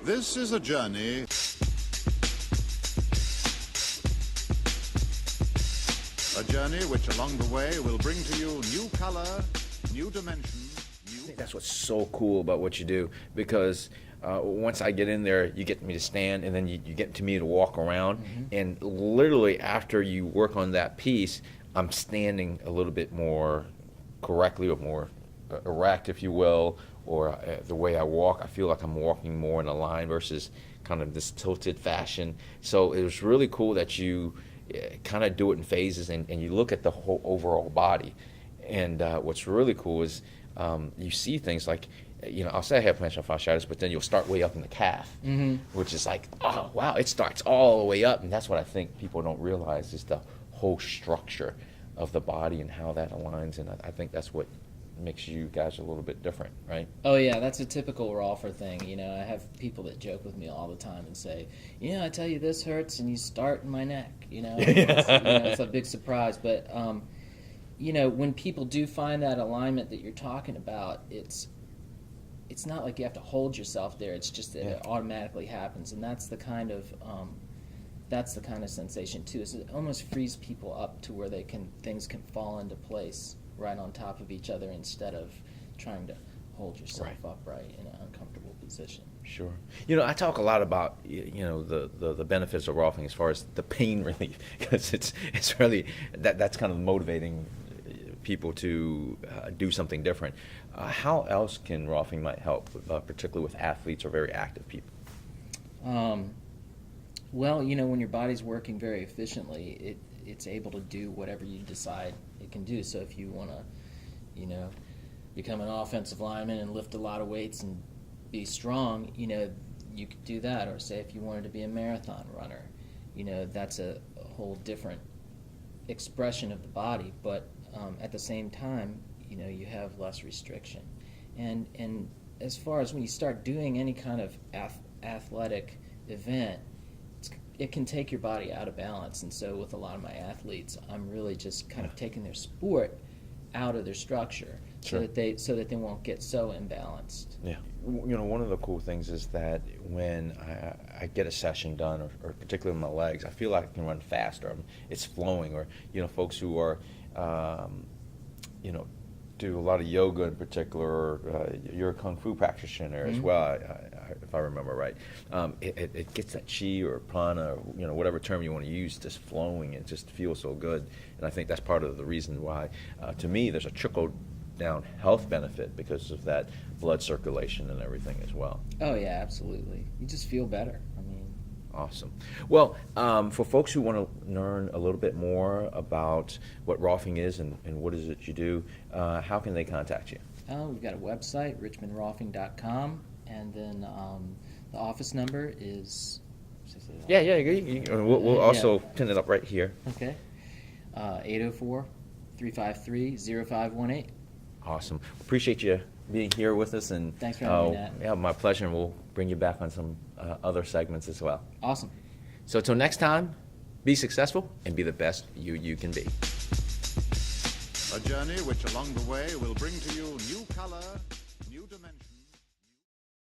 This is a journey. A journey which along the way will bring to you new color, new dimension, new... I think that's what's so cool about what you do, because once I get in there, you get me to stand, and then you get to me to walk around, and literally after you work on that piece, I'm standing a little bit more correctly or more erect, if you will, or the way I walk, I feel like I'm walking more in a line versus kind of this tilted fashion. So it was really cool that you kind of do it in phases, and you look at the whole overall body. And what's really cool is you see things like, I'll say I have plantar fasciitis, but then you'll start way up in the calf, which is like, oh, wow, it starts all the way up. And that's what I think people don't realize, is the whole structure of the body and how that aligns. And I think that's what makes you guys a little bit different, right? Oh yeah, that's a typical Rolfer thing. I have people that joke with me all the time and say, I tell you this hurts and you start in my neck. It's a big surprise. But when people do find that alignment that you're talking about, it's not like you have to hold yourself there. It's just that it automatically happens, and that's the kind of sensation too. Is it almost frees people up to where things can fall into place right on top of each other, instead of trying to hold yourself upright in an uncomfortable position. Sure. I talk a lot about the benefits of Rolfing as far as the pain relief, because it's really that's kind of motivating people to do something different. How else can Rolfing might help, particularly with athletes or very active people? Well, when your body's working very efficiently, it's able to do whatever you decide it can do. So if you want to, become an offensive lineman and lift a lot of weights and be strong, you could do that. Or say if you wanted to be a marathon runner, that's a whole different expression of the body. But at the same time, you have less restriction. And as far as when you start doing any kind of athletic event, it can take your body out of balance. And so with a lot of my athletes, I'm really just kind of taking their sport out of their structure, so that they won't get so imbalanced. Yeah. One of the cool things is that when I get a session done, or particularly with my legs, I feel like I can run faster. It's flowing. Or folks who are do a lot of yoga in particular, or you're a kung fu practitioner as well, if I remember right. It gets that chi or prana, or whatever term you want to use, just flowing. It just feels so good, and I think that's part of the reason why, to me, there's a trickle down health benefit because of that blood circulation and everything as well. Oh yeah, absolutely. You just feel better. Awesome. Well, for folks who want to learn a little bit more about what Rolfing is and what is it you do, how can they contact you? We've got a website, richmondrolfing.com, and then the office number is... We'll also pin it up right here. Okay. 804-353-0518. Awesome. Appreciate you being here with us, and thanks for having me, Nhat. Yeah, my pleasure, and we'll bring you back on some other segments as well. Awesome. So till next time, be successful and be the best you can be. A journey which along the way will bring to you new color, new dimension.